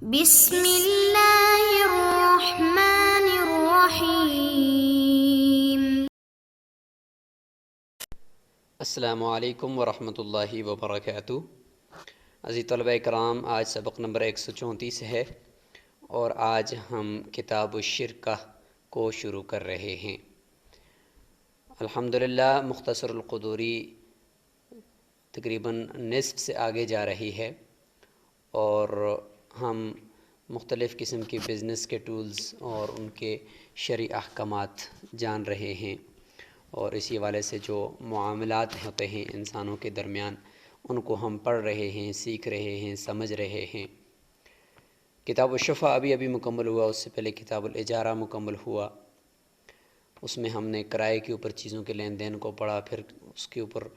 بسم اللہ الرحمن الرحیم۔ السلام علیکم ورحمۃ اللہ وبرکاتہ۔ عزیز طلبہ کرام، آج سبق نمبر 134 ہے اور آج ہم کتاب الشرکہ کو شروع کر رہے ہیں۔ الحمدللہ مختصر القدوری تقریباً نصف سے آگے جا رہی ہے اور ہم مختلف قسم کے بزنس کے ٹولز اور ان کے شرعی احکامات جان رہے ہیں، اور اسی حوالے سے جو معاملات ہوتے ہیں انسانوں کے درمیان ان کو ہم پڑھ رہے ہیں، سیکھ رہے ہیں، سمجھ رہے ہیں۔ کتاب الشفع ابھی مکمل ہوا، اس سے پہلے کتاب الاجارہ مکمل ہوا۔ اس میں ہم نے کرائے کے اوپر چیزوں کے لین دین کو پڑھا، پھر اس کے اوپر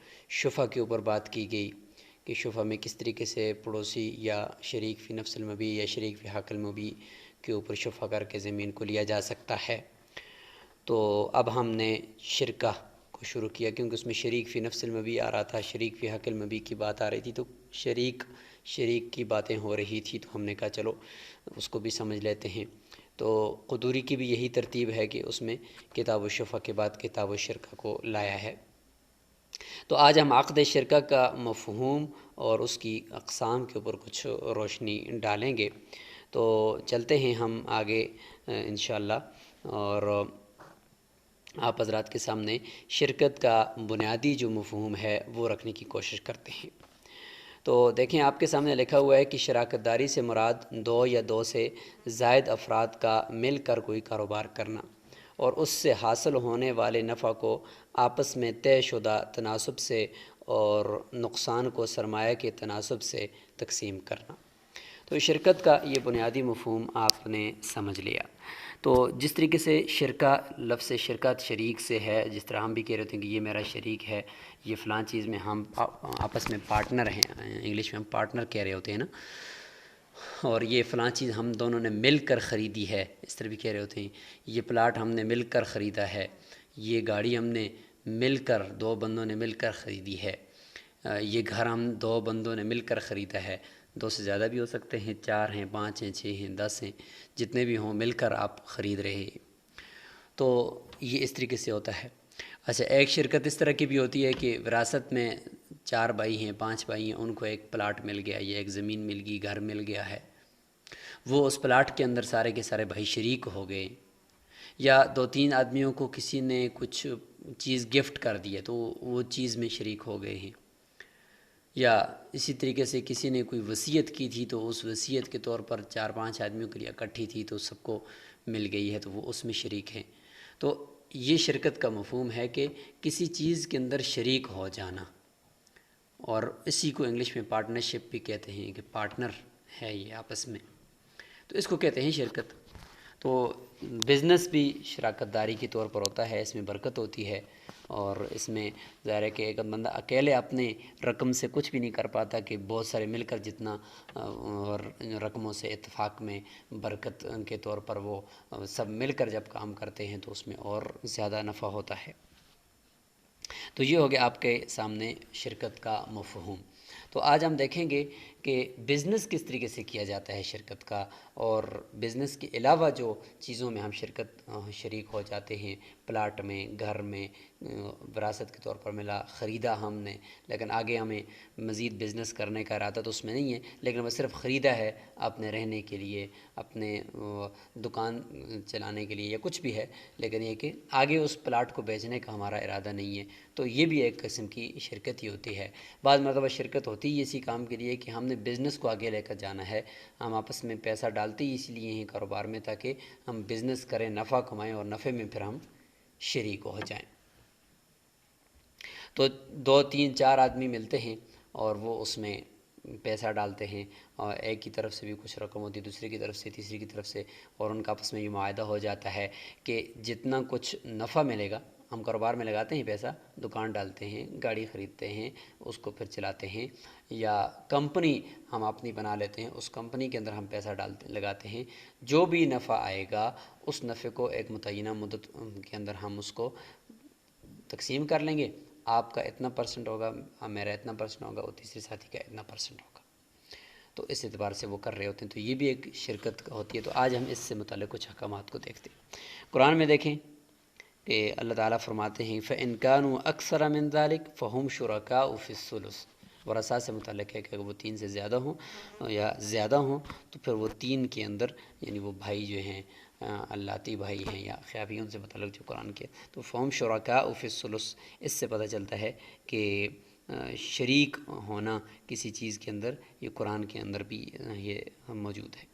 شفع کے اوپر بات کی گئی کہ شفع میں کس طریقے سے پڑوسی یا شریک فی نفس المبی یا شریک فی حق المبی کے اوپر شفع کر کے زمین کو لیا جا سکتا ہے۔ تو اب ہم نے شرکہ کو شروع کیا، کیونکہ اس میں شریک فی نفس المبی آ رہا تھا، شریک فی حق المبی کی بات آ رہی تھی، تو شریک کی باتیں ہو رہی تھی، تو ہم نے کہا چلو اس کو بھی سمجھ لیتے ہیں۔ تو قدوری کی بھی یہی ترتیب ہے کہ اس میں کتاب الشفع کے بعد کتاب الشرکہ کو لایا ہے۔ تو آج ہم عقد شرکہ کا مفہوم اور اس کی اقسام کے اوپر کچھ روشنی ڈالیں گے۔ تو چلتے ہیں ہم آگے انشاءاللہ، اور آپ حضرات کے سامنے شرکت کا بنیادی جو مفہوم ہے وہ رکھنے کی کوشش کرتے ہیں۔ تو دیکھیں، آپ کے سامنے لکھا ہوا ہے کہ شراکت داری سے مراد دو یا دو سے زائد افراد کا مل کر کوئی کاروبار کرنا اور اس سے حاصل ہونے والے نفع کو آپس میں طے شدہ تناسب سے اور نقصان کو سرمایہ کے تناسب سے تقسیم کرنا۔ تو شرکت کا یہ بنیادی مفہوم آپ نے سمجھ لیا۔ تو جس طریقے سے شرکہ، لفظ شرکت شریک سے ہے، جس طرح ہم بھی کہہ رہے تھے کہ یہ میرا شریک ہے، یہ فلاں چیز میں ہم آپس میں پارٹنر ہیں، انگلش میں ہم پارٹنر کہہ رہے ہوتے ہیں نا، اور یہ فلاں چیز ہم دونوں نے مل کر خریدی ہے، اس طرح بھی کہہ رہے ہوتے ہیں، یہ پلاٹ ہم نے مل کر خریدا ہے، یہ گاڑی ہم نے مل کر، دو بندوں نے مل کر خریدی ہے، یہ گھر ہم دو بندوں نے مل کر خریدا ہے۔ دو سے زیادہ بھی ہو سکتے ہیں، 4 ہیں، 5 ہیں، 6 ہیں، 10 ہیں، جتنے بھی ہوں مل کر آپ خرید رہے ہیں۔ تو یہ اس طریقے سے ہوتا ہے۔ اچھا، ایک شرکت اس طرح کی بھی ہوتی ہے کہ وراثت میں 4 بھائی ہیں، 5 بھائی ہیں، ان کو ایک پلاٹ مل گیا، یہ ایک زمین مل گئی، گھر مل گیا ہے، وہ اس پلاٹ کے اندر سارے کے سارے بھائی شریک ہو گئے۔ یا 2-3 آدمیوں کو کسی نے کچھ چیز گفٹ کر دی ہے تو وہ چیز میں شریک ہو گئے ہیں۔ یا اسی طریقے سے کسی نے کوئی وصیت کی تھی تو اس وصیت کے طور پر 4-5 آدمیوں کے لیے اکٹھی تھی تو سب کو مل گئی ہے، تو وہ اس میں شریک ہیں۔ تو یہ شرکت کا مفہوم ہے کہ کسی چیز کے اندر شریک ہو جانا، اور اسی کو انگلش میں پارٹنرشپ بھی کہتے ہیں کہ پارٹنر ہے یہ آپس میں، تو اس کو کہتے ہیں شرکت۔ تو بزنس بھی شراکت داری کے طور پر ہوتا ہے، اس میں برکت ہوتی ہے، اور اس میں ظاہر ہے کہ ایک بندہ اکیلے اپنے رقم سے کچھ بھی نہیں کر پاتا، کہ بہت سارے مل کر جتنا اور رقموں سے اتفاق میں برکت کے طور پر وہ سب مل کر جب کام کرتے ہیں تو اس میں اور زیادہ نفع ہوتا ہے۔ تو یہ ہو گیا آپ کے سامنے شرکت کا مفہوم۔ تو آج ہم دیکھیں گے کہ بزنس کس طریقے سے کیا جاتا ہے شرکت کا، اور بزنس کے علاوہ جو چیزوں میں ہم شریک ہو جاتے ہیں، پلاٹ میں، گھر میں، وراثت کے طور پر ملا، خریدا ہم نے، لیکن آگے ہمیں مزید بزنس کرنے کا ارادہ تو اس میں نہیں ہے، لیکن وہ صرف خریدا ہے اپنے رہنے کے لیے، اپنے دکان چلانے کے لیے یا کچھ بھی ہے، لیکن یہ کہ آگے اس پلاٹ کو بیچنے کا ہمارا ارادہ نہیں ہے، تو یہ بھی ایک قسم کی شرکت ہی ہوتی ہے۔ بعض مرتبہ شرکت ہوتی ہے اسی کام کے لیے کہ ہم نے بزنس کو آگے لے کر جانا ہے، ہم آپس میں پیسہ ڈالتے ہی اس لیے ہیں کاروبار میں تاکہ ہم بزنس کریں، نفع کمائیں، اور نفع میں پھر ہم شریک ہو جائیں۔ تو 2-3-4 آدمی ملتے ہیں اور وہ اس میں پیسہ ڈالتے ہیں، اور ایک کی طرف سے بھی کچھ رقم ہوتی ہے، دوسرے کی طرف سے، تیسری کی طرف سے، اور ان کا آپس میں یہ معاہدہ ہو جاتا ہے کہ جتنا کچھ نفع ملے گا، ہم کاروبار میں لگاتے ہیں پیسہ، دکان ڈالتے ہیں، گاڑی خریدتے ہیں، اس کو پھر چلاتے ہیں، یا کمپنی ہم اپنی بنا لیتے ہیں، اس کمپنی کے اندر ہم پیسہ لگاتے ہیں، جو بھی نفع آئے گا اس نفع کو ایک متعینہ مدت کے اندر ہم اس کو تقسیم کر لیں گے، آپ کا اتنا پرسنٹ ہوگا، میرا اتنا پرسنٹ ہوگا، اور تیسرے ساتھی کا اتنا پرسنٹ ہوگا۔ تو اس اعتبار سے وہ کر رہے ہوتے ہیں، تو یہ بھی ایک شرکت ہوتی ہے۔ تو آج ہم اس سے متعلق کچھ احکامات کو دیکھتے ہیں۔ قرآن میں دیکھیں کہ اللہ تعالیٰ فرماتے ہیں فَإِن كَانُوا أَكْثَرَ مِن ذَلِكَ فَهُمْ شُرَكَاءُ فِي الثُّلُثِ، ورثاء سے متعلق ہے کہ اگر وہ 3 سے زیادہ ہوں یا زیادہ ہوں تو پھر وہ 3 کے اندر، یعنی وہ بھائی جو ہیں اللاتی بھائی ہیں یا خیابیوں سے متعلق جو قرآن کے، تو فَهُمْ شُرَكَاءُ فِي الثُّلُثِ، اس سے پتہ چلتا ہے کہ شریک ہونا کسی چیز کے اندر یہ قرآن کے اندر بھی یہ موجود ہے۔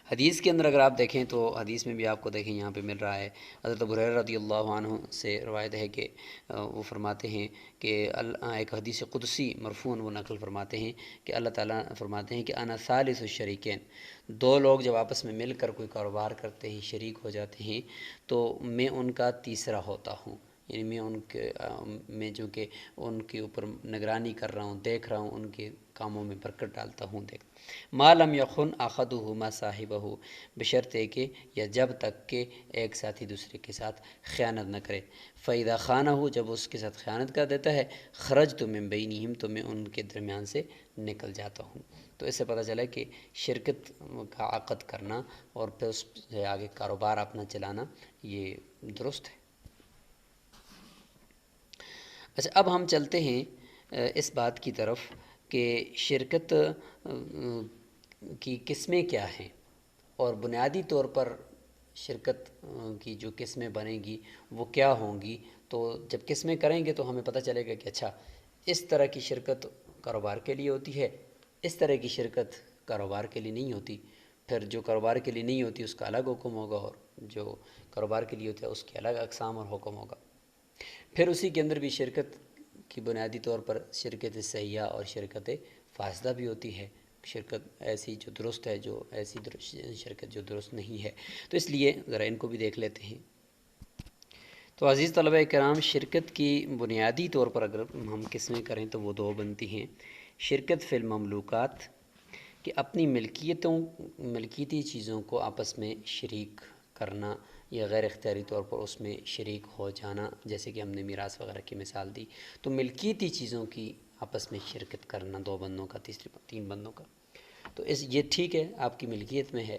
حدیث کے اندر اگر آپ دیکھیں تو حدیث میں بھی آپ کو دیکھیں یہاں پہ مل رہا ہے، حضرت ابو ہریرہ رضی اللہ عنہ سے روایت ہے کہ وہ فرماتے ہیں کہ ایک حدیث قدسی مرفوعاً وہ نقل فرماتے ہیں کہ اللہ تعالیٰ فرماتے ہیں کہ انا ثالث الشریکین، 2 لوگ جب آپس میں مل کر کوئی کاروبار کرتے ہیں، شریک ہو جاتے ہیں، تو میں ان کا تیسرا ہوتا ہوں، یعنی میں جو کہ ان کے اوپر نگرانی کر رہا ہوں، دیکھ رہا ہوں، ان کے کاموں میں برکت ڈالتا ہوں۔ دیکھ ما لم یخن احدہما صاحبہ، بشرطے کہ یا جب تک کہ ایک ساتھی دوسرے کے ساتھ خیانت نہ کرے، فَإِذَا خَانَهُ، جب اس کے ساتھ خیانت کر دیتا ہے، خرجت من بینہم، تو میں ان کے درمیان سے نکل جاتا ہوں۔ تو اس سے پتہ چلا کہ شرکت کا عقد کرنا اور پھر اس سے آگے کاروبار اپنا چلانا یہ درست ہے۔ اچھا، اب ہم چلتے ہیں اس بات کی طرف کہ شرکت کی قسمیں کیا ہیں، اور بنیادی طور پر شرکت کی جو قسمیں بنیں گی وہ کیا ہوں گی۔ تو جب قسمیں کریں گے تو ہمیں پتہ چلے گا کہ اچھا اس طرح کی شرکت کاروبار کے لیے ہوتی ہے، اس طرح کی شرکت کاروبار کے لیے نہیں ہوتی، پھر جو کاروبار کے لیے نہیں ہوتی اس کا الگ حکم ہوگا، اور جو کاروبار کے لیے ہوتا ہے اس کے الگ اقسام اور حکم ہوگا۔ پھر اسی کے اندر بھی شرکت کی بنیادی طور پر شرکت صحیحہ اور شرکت فاسدہ بھی ہوتی ہے، شرکت ایسی جو درست ہے، جو ایسی شرکت جو درست نہیں ہے۔ تو اس لیے ذرا ان کو بھی دیکھ لیتے ہیں۔ تو عزیز طلبہ کرام، شرکت کی بنیادی طور پر اگر ہم قسمیں کریں تو وہ 2 بنتی ہیں۔ شرکت فی المملوکات، کہ اپنی ملکیتی چیزوں کو آپس میں شریک کرنا یا غیر اختیاری طور پر اس میں شریک ہو جانا، جیسے کہ ہم نے میراث وغیرہ کی مثال دی، تو ملکیتی چیزوں کی آپس میں شرکت کرنا 2 بندوں کا، 3 بندوں کا، تو یہ ٹھیک ہے، آپ کی ملکیت میں ہے۔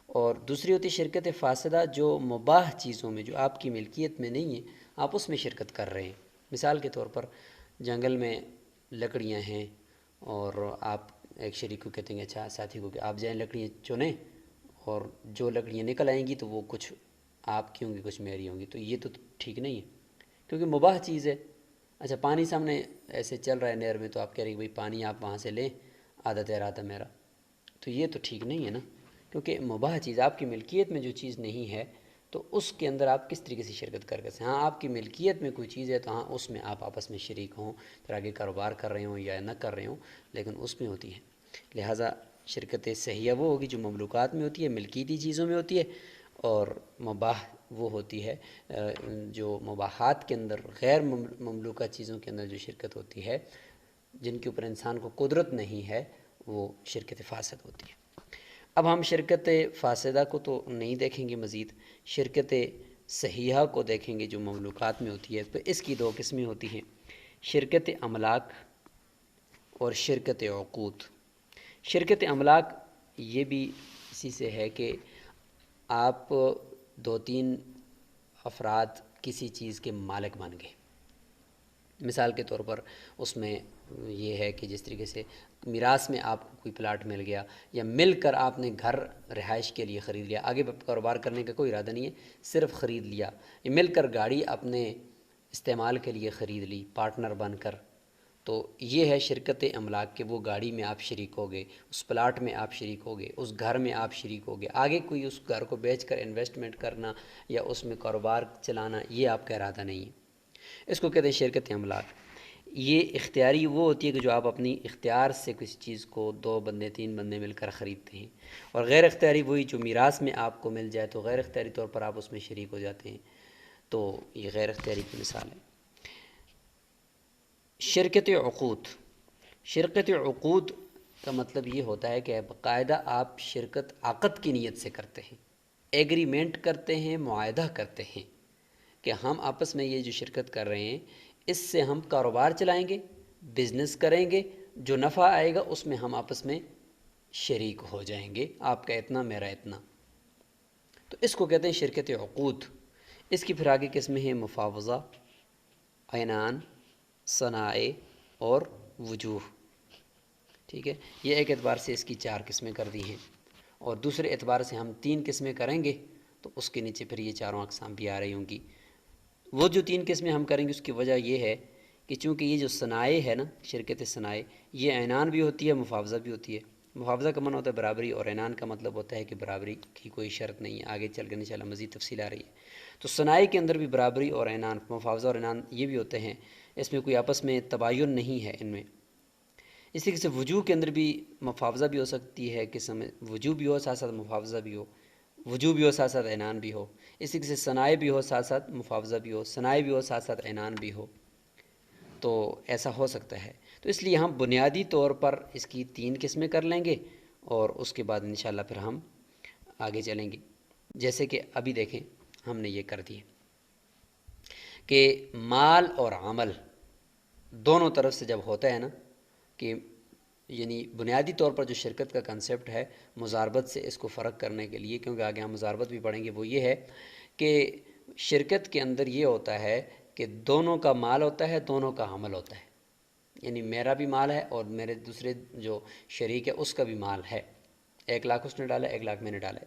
اور دوسری ہوتی شرکت فاسدہ، جو مباح چیزوں میں جو آپ کی ملکیت میں نہیں ہے آپ اس میں شرکت کر رہے ہیں۔ مثال کے طور پر جنگل میں لکڑیاں ہیں اور آپ ایک شریک کو کہتے ہیں اچھا ساتھی کو کہ آپ جائیں لکڑیاں چنیں، اور جو لکڑیاں نکل آئیں گی تو وہ کچھ آپ کی ہوں گی کچھ میری ہوں گی، تو یہ تو ٹھیک نہیں ہے کیونکہ مباح چیز ہے۔ اچھا پانی سامنے ایسے چل رہا ہے نہر میں، تو آپ کہہ رہے ہیں بھائی پانی آپ وہاں سے لیں، آدھا تیرا آدھا میرا، تو یہ تو ٹھیک نہیں ہے نا، کیونکہ مباح چیز آپ کی ملکیت میں جو چیز نہیں ہے تو اس کے اندر آپ کس طریقے سے شرکت کر سکتے ہیں۔ ہاں آپ کی ملکیت میں کوئی چیز ہے تو ہاں اس میں آپ آپس میں شریک ہوں، پھر آگے کاروبار کر رہے ہوں یا نہ کر رہے ہوں، لیکن اس میں ہوتی ہے۔ لہٰذا شرکت صحیحہ وہ ہوگی جو مملوکات میں ہوتی ہے، ملکیتی چیزوں میں ہوتی ہے، اور مباح وہ ہوتی ہے جو مباحات کے اندر غیر مملوکہ چیزوں کے اندر جو شرکت ہوتی ہے، جن کے اوپر انسان کو قدرت نہیں ہے، وہ شرکت فاسد ہوتی ہے۔ اب ہم شرکت فاسدہ کو تو نہیں دیکھیں گے، مزید شرکت صحیحہ کو دیکھیں گے جو مملوکات میں ہوتی ہے۔ تو اس کی 2 قسمیں ہوتی ہیں، شرکت املاک اور شرکت عقود۔ شرکت املاک یہ بھی اسی سے ہے کہ آپ 2-3 افراد کسی چیز کے مالک بن گئے۔ مثال کے طور پر اس میں یہ ہے کہ جس طریقے سے میراث میں آپ کو کوئی پلاٹ مل گیا، یا مل کر آپ نے گھر رہائش کے لیے خرید لیا، آگے کاروبار کرنے کا کوئی ارادہ نہیں ہے، صرف خرید لیا، یا مل کر گاڑی اپنے استعمال کے لیے خرید لی پارٹنر بن کر، تو یہ ہے شرکت املاک کہ وہ گاڑی میں آپ شریک ہو گئے، اس پلاٹ میں آپ شریک ہو گئے، اس گھر میں آپ شریک ہو گئے، آگے کوئی اس گھر کو بیچ کر انویسٹمنٹ کرنا یا اس میں کاروبار چلانا یہ آپ کا ارادہ نہیں ہے، اس کو کہتے ہیں شرکت املاک۔ یہ اختیاری وہ ہوتی ہے کہ جو آپ اپنی اختیار سے کسی چیز کو 2 بندے 3 بندے مل کر خریدتے ہیں، اور غیر اختیاری وہی جو میراث میں آپ کو مل جائے تو غیر اختیاری طور پر آپ اس میں شریک ہو جاتے ہیں، تو یہ غیر اختیاری کی مثال ہے۔ شرکت عقود، شرکت عقود کا مطلب یہ ہوتا ہے کہ باقاعدہ آپ شرکت عقد کی نیت سے کرتے ہیں، ایگریمنٹ کرتے ہیں، معاہدہ کرتے ہیں کہ ہم آپس میں یہ جو شرکت کر رہے ہیں اس سے ہم کاروبار چلائیں گے، بزنس کریں گے، جو نفع آئے گا اس میں ہم آپس میں شریک ہو جائیں گے، آپ کا اتنا میرا اتنا، تو اس کو کہتے ہیں شرکت عقود۔ اس کی پھر آگے قسمیں ہیں مفاوضہ، عنان، صنائع اور وجوہ، ٹھیک ہے، یہ ایک اعتبار سے اس کی 4 قسمیں کر دی ہیں، اور دوسرے اعتبار سے ہم 3 قسمیں کریں گے تو اس کے نیچے پھر یہ چاروں اقسام بھی آ رہی ہوں گی۔ وہ جو 3 قسمیں ہم کریں گے اس کی وجہ یہ ہے کہ چونکہ یہ جو صنائع ہے نا، شرکت صنائع، یہ عنان بھی ہوتی ہے، مفاوضہ بھی ہوتی ہے۔ مفاوضہ کا معنی ہوتا ہے برابری، اور عنان کا مطلب ہوتا ہے کہ برابری کی کوئی شرط نہیں ہے، آگے چل کر انشاءاللہ مزید تفصیل آ رہی ہے۔ تو صنائع کے اندر بھی برابری اور عنان، مفاوضہ اور عنان یہ بھی ہوتے ہیں، اس میں کوئی آپس میں تباین نہیں ہے ان میں۔ اس طریقے سے وجوہ کے اندر بھی مفاوضہ بھی ہو سکتی ہے، قسم وجوہ بھی ہو ساتھ ساتھ مفاوضہ بھی ہو، وجوہ بھی ہو ساتھ ساتھ عنان بھی ہو۔ اس طریقے سے صنائع بھی ہو ساتھ ساتھ مفاوضہ بھی ہو، صنائع بھی ہو ساتھ ساتھ عنان بھی ہو، تو ایسا ہو سکتا ہے۔ تو اس لیے ہم بنیادی طور پر اس کی 3 قسمیں کر لیں گے، اور اس کے بعد انشاءاللہ پھر ہم آگے چلیں گے۔ جیسے کہ ابھی دیکھیں ہم نے یہ کر دی کہ مال اور عمل دونوں طرف سے جب ہوتا ہے نا، کہ یعنی بنیادی طور پر جو شرکت کا کنسیپٹ ہے مضاربت سے اس کو فرق کرنے کے لیے، کیونکہ آگے ہم مضاربت بھی پڑھیں گے، وہ یہ ہے کہ شرکت کے اندر یہ ہوتا ہے کہ دونوں کا مال ہوتا ہے، دونوں کا عمل ہوتا ہے، یعنی میرا بھی مال ہے اور میرے دوسرے جو شریک ہے اس کا بھی مال ہے، 1 لاکھ اس نے ڈالا، 1 لاکھ میں نے ڈالا ہے،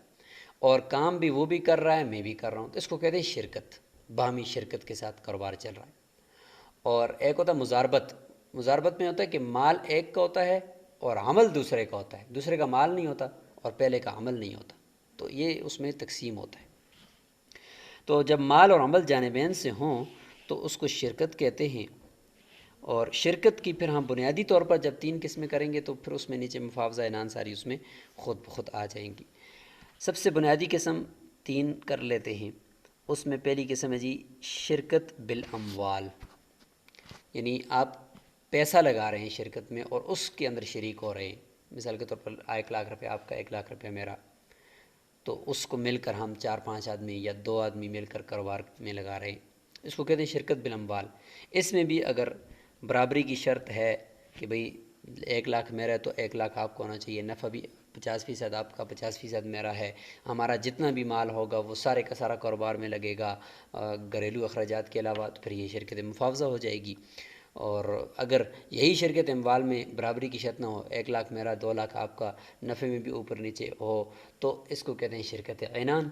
اور کام بھی وہ بھی کر رہا ہے میں بھی کر رہا ہوں، تو اس کو کہتے ہیں شرکت، باہمی شرکت کے ساتھ کاروبار چل رہا ہے۔ اور ایک ہوتا ہے مضاربت، مضاربت میں ہوتا ہے کہ مال ایک کا ہوتا ہے اور عمل دوسرے کا ہوتا ہے، دوسرے کا مال نہیں ہوتا اور پہلے کا عمل نہیں ہوتا، تو یہ اس میں تقسیم ہوتا ہے۔ تو جب مال اور عمل جانبین سے ہوں تو اس کو شرکت کہتے ہیں، اور شرکت کی پھر ہم بنیادی طور پر جب 3 قسمیں کریں گے تو پھر اس میں نیچے مفاوضہ عنان ساری اس میں خود بخود آ جائیں گی۔ سب سے بنیادی قسم 3 کر لیتے ہیں، اس میں پہلی قسم ہے جی شرکت بالاموال، یعنی آپ پیسہ لگا رہے ہیں شرکت میں اور اس کے اندر شریک ہو رہے ہیں، مثال کے طور پر 1 لاکھ روپے آپ کا، 1 لاکھ روپے میرا، تو اس کو مل کر ہم 4-5 آدمی یا 2 آدمی مل کر کاروبار میں لگا رہے ہیں، اس کو کہتے ہیں شرکت بالاموال۔ اس میں بھی اگر برابری کی شرط ہے کہ بھئی 1 لاکھ میرا ہے تو 1 لاکھ آپ کو ہونا چاہیے، نفع بھی 50% آپ کا 50% میرا ہے، ہمارا جتنا بھی مال ہوگا وہ سارے کا سارا کاروبار میں لگے گا گھریلو اخراجات کے علاوہ، تو پھر یہ شرکت مفاوضہ ہو جائے گی۔ اور اگر یہی شرکت اموال میں برابری کی شرط نہ ہو، 1 لاکھ میرا 2 لاکھ آپ کا، نفع میں بھی اوپر نیچے ہو، تو اس کو کہتے ہیں شرکت عنان۔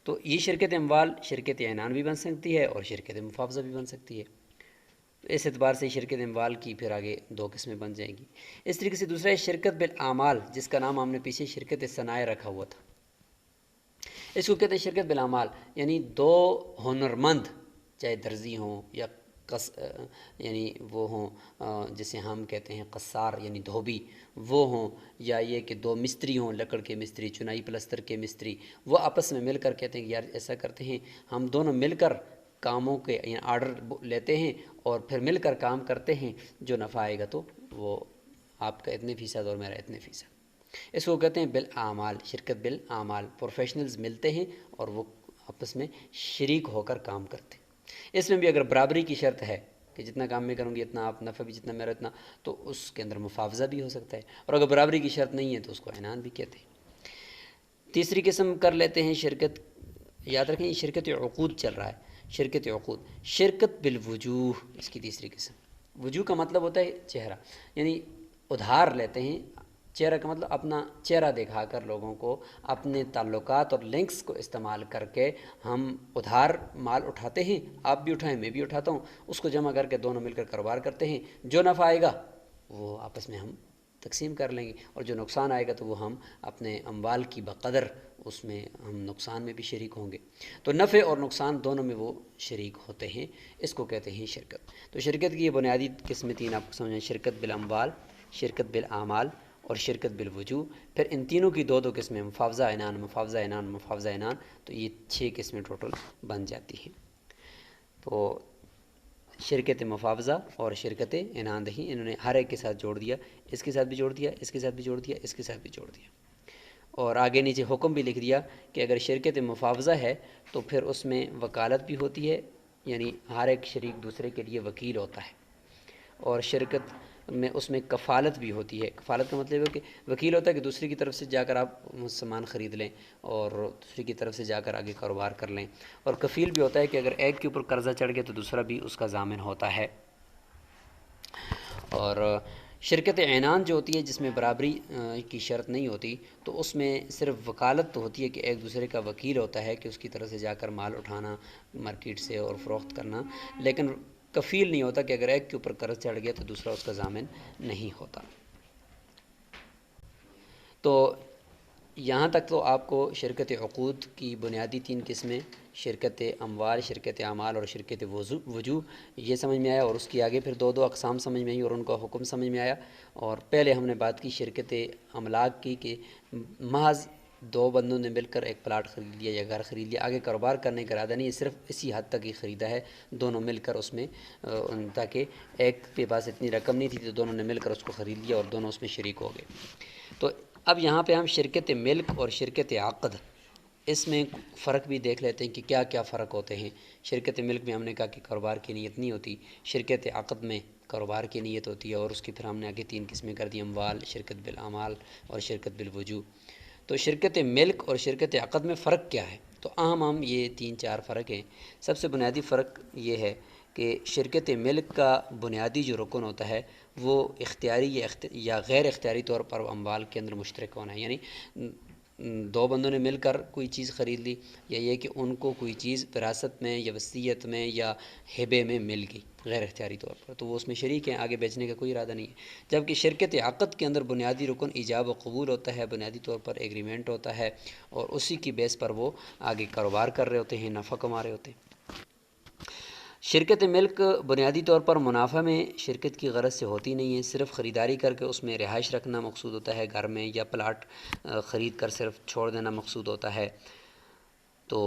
تو یہ شرکت اموال شرکت عنان بھی بن سکتی ہے اور شرکت مفاوضہ بھی بن سکتی ہے، تو اس اعتبار سے شرکت اموال کی پھر آگے 2 قسمیں بن جائیں گی۔ اس طریقے سے دوسرا ہے شرکت بالاعمال، جس کا نام ہم نے پیچھے شرکت صنائع رکھا ہوا تھا، اس کو کہتے ہیں شرکت بالاعمال، یعنی 2 ہنرمند، چاہے درزی ہوں یا یعنی وہ ہوں جسے ہم کہتے ہیں قصار یعنی دھوبی، وہ ہوں، یا یہ کہ 2 مستری ہوں، لکڑ کے مستری، چنائی پلستر کے مستری، وہ آپس میں مل کر کہتے ہیں کہ یار ایسا کرتے ہیں ہم دونوں مل کر کاموں کے یعنی آرڈر لیتے ہیں اور پھر مل کر کام کرتے ہیں، جو نفع آئے گا تو وہ آپ کا اتنے فیصد اور میرا اتنے فیصد، اس کو کہتے ہیں بالاعمال، شرکت بالاعمال، پروفیشنلز ملتے ہیں اور وہ آپس میں شریک ہو کر کام کرتے ہیں۔ اس میں بھی اگر برابری کی شرط ہے کہ جتنا کام میں کروں گی اتنا آپ، نفع بھی جتنا میرا اتنا، تو اس کے اندر مفاوضہ بھی ہو سکتا ہے، اور اگر برابری کی شرط نہیں ہے تو اس کو عنان بھی کہتے ہیں۔ تیسری قسم کر لیتے ہیں شرکت، یاد رکھیں یہ شرکت عقود چل رہا ہے، شرکت عقود، شرکت بالوجوہ، اس کی تیسری قسم۔ وجوہ کا مطلب ہوتا ہے چہرہ، یعنی ادھار لیتے ہیں، چہرہ کا مطلب اپنا چہرہ دکھا کر لوگوں کو اپنے تعلقات اور لنکس کو استعمال کر کے ہم ادھار مال اٹھاتے ہیں، آپ بھی اٹھائیں میں بھی اٹھاتا ہوں، اس کو جمع کر کے دونوں مل کر کاروبار کرتے ہیں، جو نفع آئے گا وہ آپس میں ہم تقسیم کر لیں گے، اور جو نقصان آئے گا تو وہ ہم اپنے اموال کی بقدر اس میں ہم نقصان میں بھی شریک ہوں گے، تو نفع اور نقصان دونوں میں وہ شریک ہوتے ہیں، اس کو کہتے ہیں شرکت۔ تو شرکت کی یہ بنیادی قسمیں 3 آپ کو سمجھیں، شرکت بالاموال، شرکت بالاعمال اور شرکت بالوجوہ۔ پھر ان تینوں کی 2 قسمیں، مفاوضہ عنان، مفاوضہ عنان، مفاوضہ عنان، تو یہ 6 قسمیں ٹوٹل بن جاتی ہیں۔ تو شرکت مفاوضہ اور شرکت عنان دہی، انہوں نے ہر ایک کے ساتھ جوڑ دیا، اس کے ساتھ بھی جوڑ دیا، اس کے ساتھ بھی جوڑ دیا، اس کے ساتھ بھی جوڑ دیا، اور آگے نیچے حکم بھی لکھ دیا کہ اگر شرکت مفاوضہ ہے تو پھر اس میں وکالت بھی ہوتی ہے، یعنی ہر ایک شریک دوسرے کے لیے وکیل ہوتا ہے، اور شرکت میں اس میں کفالت بھی ہوتی ہے۔ کفالت کا مطلب ہے کہ وکیل ہوتا ہے کہ دوسری کی طرف سے جا کر آپ سامان خرید لیں اور دوسری کی طرف سے جا کر آگے کاروبار کر لیں، اور کفیل بھی ہوتا ہے کہ اگر ایک کے اوپر قرضہ چڑھ گیا تو دوسرا بھی اس کا ضامن ہوتا ہے۔ اور شرکت عنان جو ہوتی ہے جس میں برابری کی شرط نہیں ہوتی، تو اس میں صرف وکالت تو ہوتی ہے کہ ایک دوسرے کا وکیل ہوتا ہے کہ اس کی طرف سے جا کر مال اٹھانا مارکیٹ سے اور فروخت کرنا، لیکن کفیل نہیں ہوتا کہ اگر ایک کے اوپر قرض چڑھ گیا تو دوسرا اس کا ضامن نہیں ہوتا۔ تو یہاں تک تو آپ کو شرکت عقود کی بنیادی 3 قسمیں، شرکت اموال، شرکت اعمال اور شرکت وجوہ، یہ سمجھ میں آیا، اور اس کی آگے پھر دو اقسام سمجھ میں آئی اور ان کا حکم سمجھ میں آیا۔ اور پہلے ہم نے بات کی شرکت املاک کی کہ محض 2 بندوں نے مل کر ایک پلاٹ خرید لیا یا گھر خرید لیا، آگے کاروبار کرنے کا ارادہ نہیں ہے، صرف اسی حد تک ہی خریدا ہے، دونوں مل کر اس میں تاکہ ایک کے پاس اتنی رقم نہیں تھی تو دونوں نے مل کر اس کو خرید لیا اور دونوں اس میں شریک ہو گئے۔ تو اب یہاں پہ ہم شرکت ملک اور شرکت عقد، اس میں فرق بھی دیکھ لیتے ہیں کہ کیا کیا فرق ہوتے ہیں۔ شرکت ملک میں ہم نے کہا کہ کاروبار کی نیت نہیں ہوتی، شرکت عقد میں کاروبار کی نیت ہوتی ہے، اور اس کی پھر ہم نے آگے 3 قسمیں کر دی، اموال، شرکت بالاعمال اور شرکت بالوجوہ۔ تو شرکت ملک اور شرکت عقد میں فرق کیا ہے؟ تو اہم یہ 3-4 فرق ہیں۔ سب سے بنیادی فرق یہ ہے کہ شرکت ملک کا بنیادی جو رکن ہوتا ہے وہ اختیاری یا غیر اختیاری طور پر اموال کے اندر مشترک ہونا ہے، یعنی 2 بندوں نے مل کر کوئی چیز خرید لی، یا یہ کہ ان کو کوئی چیز وراثت میں یا وصیت میں یا ہبے میں مل گئی غیر اختیاری طور پر، تو وہ اس میں شریک ہیں، آگے بیچنے کا کوئی ارادہ نہیں ہے۔ جبکہ شرکت عقد کے اندر بنیادی رکن ایجاب و قبول ہوتا ہے، بنیادی طور پر ایگریمنٹ ہوتا ہے، اور اسی کی بیس پر وہ آگے کاروبار کر رہے ہوتے ہیں، نفع کما رہے ہوتے ہیں۔ شرکت ملک بنیادی طور پر منافع میں شرکت کی غرض سے ہوتی نہیں ہے، صرف خریداری کر کے اس میں رہائش رکھنا مقصود ہوتا ہے گھر میں، یا پلاٹ خرید کر صرف چھوڑ دینا مقصود ہوتا ہے، تو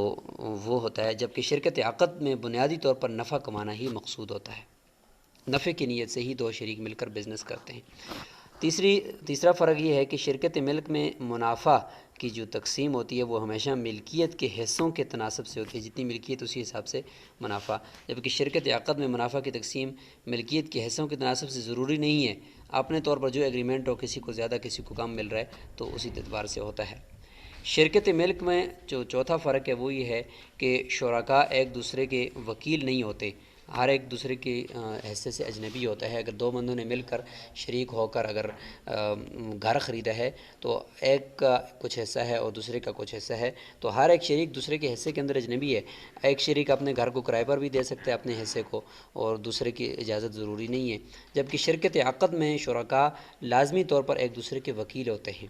وہ ہوتا ہے۔ جبکہ شرکت عقد میں بنیادی طور پر نفع کمانا ہی مقصود ہوتا ہے، نفع کی نیت سے ہی 2 شریک مل کر بزنس کرتے ہیں۔ تیسرا فرق یہ ہے کہ شرکت ملک میں منافع کی جو تقسیم ہوتی ہے وہ ہمیشہ ملکیت کے حصوں کے تناسب سے ہوتی ہے، جتنی ملکیت اسی حساب سے منافع، جبکہ شرکت عقد میں منافع کی تقسیم ملکیت کے حصوں کے تناسب سے ضروری نہیں ہے، اپنے طور پر جو ایگریمنٹ ہو، کسی کو زیادہ کسی کو کم مل رہا ہے تو اسی اعتبار سے ہوتا ہے۔ شرکت ملک میں جو چوتھا فرق ہے وہ یہ ہے کہ شرکاء ایک دوسرے کے وکیل نہیں ہوتے، ہر ایک دوسرے کی حصے سے اجنبی ہوتا ہے۔ اگر 2 بندوں نے مل کر شریک ہو کر اگر گھر خریدا ہے تو ایک کا کچھ حصہ ہے اور دوسرے کا کچھ حصہ ہے، تو ہر ایک شریک دوسرے کے حصے کے اندر اجنبی ہے۔ ایک شریک اپنے گھر کو کرائے پر بھی دے سکتا ہے اپنے حصے کو، اور دوسرے کی اجازت ضروری نہیں ہے۔ جبکہ شرکت عقد میں شرکاء لازمی طور پر ایک دوسرے کے وکیل ہوتے ہیں،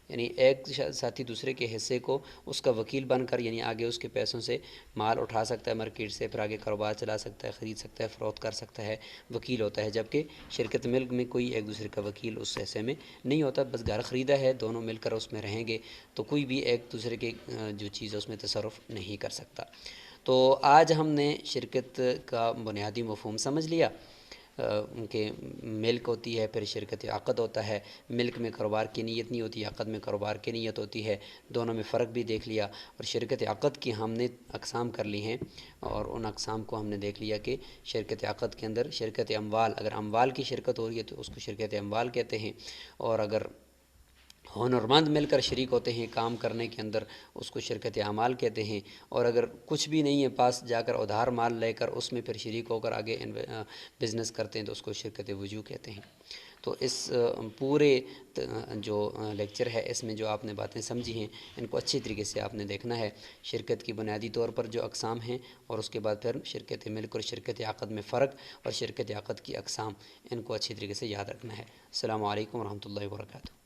یعنی ایک ساتھی دوسرے کے حصے کو اس کا وکیل بن کر، یعنی آگے اس کے پیسوں سے مال اٹھا سکتا ہے مارکیٹ سے، پھر آگے کاروبار چلا سکتا ہے، خرید سکتا ہے، فروخت کر سکتا ہے، وکیل ہوتا ہے۔ جبکہ شرکت ملک میں کوئی ایک دوسرے کا وکیل اس حصے میں نہیں ہوتا، بس گھر خریدا ہے، دونوں مل کر اس میں رہیں گے، تو کوئی بھی ایک دوسرے کے جو چیز ہے اس میں تصرف نہیں کر سکتا۔ تو آج ہم نے شرکت کا بنیادی مفہوم سمجھ لیا کہ ملک ہوتی ہے، پھر شرکت عقد ہوتا ہے، ملک میں کاروبار کی نیت نہیں ہوتی، عقد میں کاروبار کی نیت ہوتی ہے، دونوں میں فرق بھی دیکھ لیا، اور شرکت عقد کی ہم نے اقسام کر لی ہیں، اور ان اقسام کو ہم نے دیکھ لیا کہ شرکت عقد کے اندر شرکت اموال، اگر اموال کی شرکت ہو رہی ہے تو اس کو شرکت اموال کہتے ہیں، اور اگر ہنرمند مل کر شریک ہوتے ہیں کام کرنے کے اندر اس کو شرکت اعمال کہتے ہیں، اور اگر کچھ بھی نہیں ہے پاس جا کر ادھار مال لے کر اس میں پھر شریک ہو کر آگے بزنس کرتے ہیں تو اس کو شرکت وجوہ کہتے ہیں۔ تو اس پورے جو لیکچر ہے اس میں جو آپ نے باتیں سمجھی ہیں ان کو اچھی طریقے سے آپ نے دیکھنا ہے، شرکت کی بنیادی طور پر جو اقسام ہیں، اور اس کے بعد پھر شرکت ملک اور شرکت عقد میں فرق اور شرکت عقد کی اقسام، ان کو اچھی طریقے سے یاد رکھنا ہے۔ السلام علیکم ورحمۃ اللہ وبرکاتہ۔